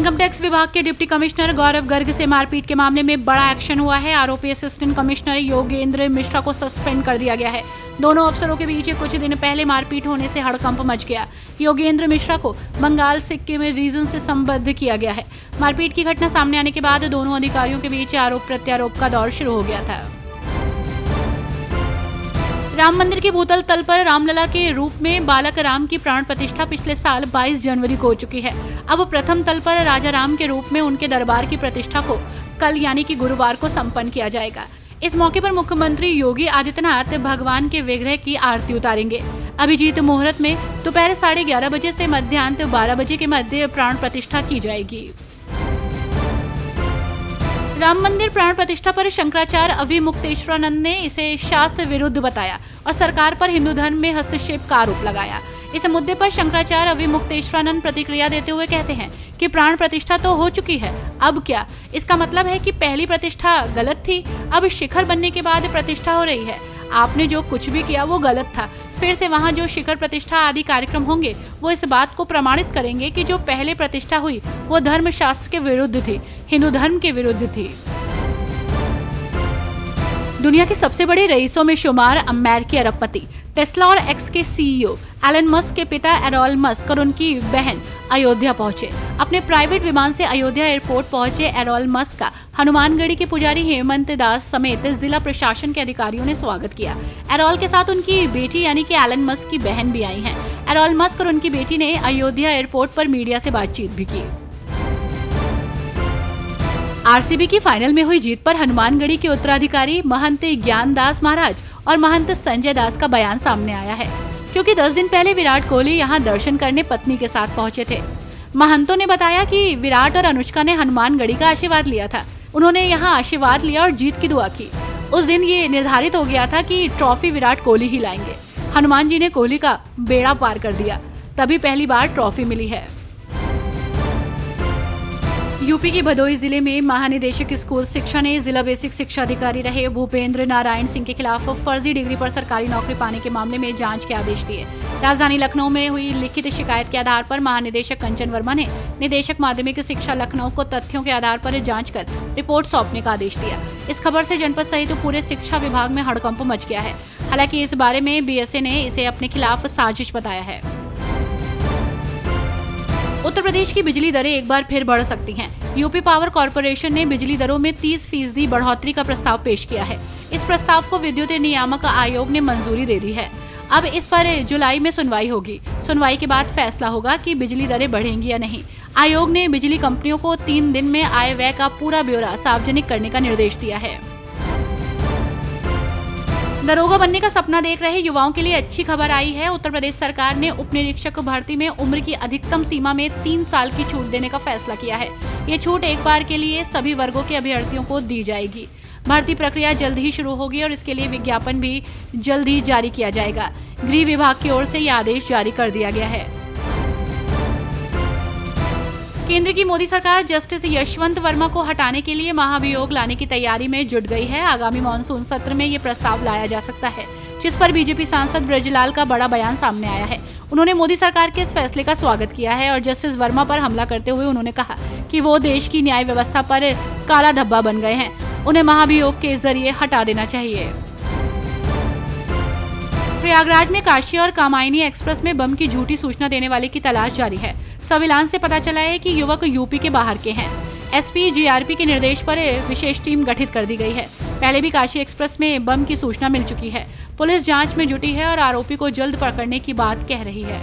Income tax विभाग के deputy commissioner गौरव गर्ग से मारपीट के मामले में बड़ा एक्शन हुआ है। आरोपी असिस्टेंट कमिश्नर योगेंद्र मिश्रा को सस्पेंड कर दिया गया है। दोनों अफसरों के बीच कुछ दिन पहले मारपीट होने से हड़कंप मच गया। योगेंद्र मिश्रा को बंगाल सिक्किम में रीजन से संबद्ध किया गया है। मारपीट की घटना सामने आने के बाद दोनों अधिकारियों के बीच आरोप प्रत्यारोप का दौर शुरू हो गया था। राम मंदिर के भूतल तल पर रामलला के रूप में बालक राम की प्राण प्रतिष्ठा पिछले साल 22 जनवरी को हो चुकी है। अब प्रथम तल पर राजा राम के रूप में उनके दरबार की प्रतिष्ठा को कल यानी कि गुरुवार को संपन्न किया जाएगा। इस मौके पर मुख्यमंत्री योगी आदित्यनाथ भगवान के विग्रह की आरती उतारेंगे। अभिजीत मुहूर्त में दोपहर 11:30 बजे से मध्याह्न 12 बजे के मध्य प्राण प्रतिष्ठा की जाएगी। राम मंदिर प्राण प्रतिष्ठा पर शंकराचार्य अविमुक्तेश्वरानंद ने इसे शास्त्र विरुद्ध बताया और सरकार पर हिंदू धर्म में हस्तक्षेप का आरोप लगाया। इस मुद्दे पर शंकराचार्य अविमुक्तेश्वरानंद प्रतिक्रिया देते हुए कहते हैं कि प्राण प्रतिष्ठा तो हो चुकी है, अब क्या? इसका मतलब है कि पहली प्रतिष्ठा गलत थी, अब शिखर बनने के बाद प्रतिष्ठा हो रही है। आपने जो कुछ भी किया वो गलत था। फिर से वहाँ जो शिखर प्रतिष्ठा आदि कार्यक्रम होंगे वो इस बात को प्रमाणित करेंगे कि जो पहले प्रतिष्ठा हुई वो धर्म शास्त्र के विरुद्ध थी, हिंदू धर्म के विरुद्ध थी। दुनिया के सबसे बड़े रईसों में शुमार अमेरिकी अरबपति टेस्ला और एक्स के सीईओ एलन मस्क के पिता एरॉल मस्क और उनकी बहन अयोध्या पहुंचे। अपने प्राइवेट विमान से अयोध्या एयरपोर्ट पहुंचे एरॉल मस्क का हनुमानगढ़ी के पुजारी हेमंत दास समेत जिला प्रशासन के अधिकारियों ने स्वागत किया। एरॉल के साथ उनकी बेटी यानी कि एलन मस्क की बहन भी आई हैं। एरॉल मस्क और उनकी बेटी ने अयोध्या एयरपोर्ट पर मीडिया से बातचीत भी की। आरसीबी की फाइनल में हुई जीत पर हनुमानगढ़ी के उत्तराधिकारी महंत ज्ञान दास महाराज और महंत संजय दास का बयान सामने आया है, क्योंकि 10 दिन पहले विराट कोहली यहां दर्शन करने पत्नी के साथ पहुंचे थे। महंतों ने बताया कि विराट और अनुष्का ने हनुमानगढ़ी का आशीर्वाद लिया था। उन्होंने यहां आशीर्वाद लिया और जीत की दुआ की। उस दिन ये निर्धारित हो गया था कि ट्रॉफी विराट कोहली ही लाएंगे। हनुमान जी ने कोहली का बेड़ा पार कर दिया, तभी पहली बार ट्रॉफी मिली है। यूपी के भदोही जिले में महानिदेशक स्कूल शिक्षा ने जिला बेसिक शिक्षा अधिकारी रहे भूपेंद्र नारायण सिंह के खिलाफ फर्जी डिग्री पर सरकारी नौकरी पाने के मामले में जांच के आदेश दिए। राजधानी लखनऊ में हुई लिखित शिकायत के आधार पर महानिदेशक कंचन वर्मा ने निदेशक माध्यमिक शिक्षा लखनऊ को तथ्यों के आधार पर जांच कर रिपोर्ट सौंपने का आदेश दिया। इस खबर से जनपद सहित पूरे शिक्षा विभाग में हड़कंप मच गया है। हालांकि इस बारे में बीएसए ने इसे अपने खिलाफ साजिश बताया है। उत्तर प्रदेश की बिजली दरें एक बार फिर बढ़ सकती हैं। यूपी पावर कॉर्पोरेशन ने बिजली दरों में 30% बढ़ोतरी का प्रस्ताव पेश किया है। इस प्रस्ताव को विद्युत नियामक आयोग ने मंजूरी दे दी है। अब इस पर जुलाई में सुनवाई होगी। सुनवाई के बाद फैसला होगा कि बिजली दरें बढ़ेंगी या नहीं। आयोग ने बिजली कंपनियों को 3 दिन में आय व्यय का पूरा ब्यौरा सार्वजनिक करने का निर्देश दिया है। दरोगा बनने का सपना देख रहे युवाओं के लिए अच्छी खबर आई है। उत्तर प्रदेश सरकार ने उप निरीक्षक भर्ती में उम्र की अधिकतम सीमा में 3 साल की छूट देने का फैसला किया है। ये छूट एक बार के लिए सभी वर्गों के अभ्यर्थियों को दी जाएगी। भर्ती प्रक्रिया जल्द ही शुरू होगी और इसके लिए विज्ञापन भी जल्द ही जारी किया जाएगा। गृह विभाग की ओर से यह आदेश जारी कर दिया गया है। केंद्र की मोदी सरकार जस्टिस यशवंत वर्मा को हटाने के लिए महाभियोग लाने की तैयारी में जुट गई है। आगामी मानसून सत्र में ये प्रस्ताव लाया जा सकता है, जिस पर बीजेपी सांसद ब्रजलाल का बड़ा बयान सामने आया है। उन्होंने मोदी सरकार के इस फैसले का स्वागत किया है और जस्टिस वर्मा पर हमला करते हुए उन्होंने कहा कि वो देश की न्याय व्यवस्था पर काला धब्बा बन गए हैं, उन्हें महाभियोग के जरिए हटा देना चाहिए। प्रयागराज में काशी और कामायनी एक्सप्रेस में बम की झूठी सूचना देने वाले की तलाश जारी है। सर्विलांस से पता चला है कि युवक यूपी के बाहर के हैं। एसपी जीआरपी के निर्देश पर विशेष टीम गठित कर दी गई है। पहले भी काशी एक्सप्रेस में बम की सूचना मिल चुकी है। पुलिस जांच में जुटी है और आरोपी को जल्द पकड़ने की बात कह रही है।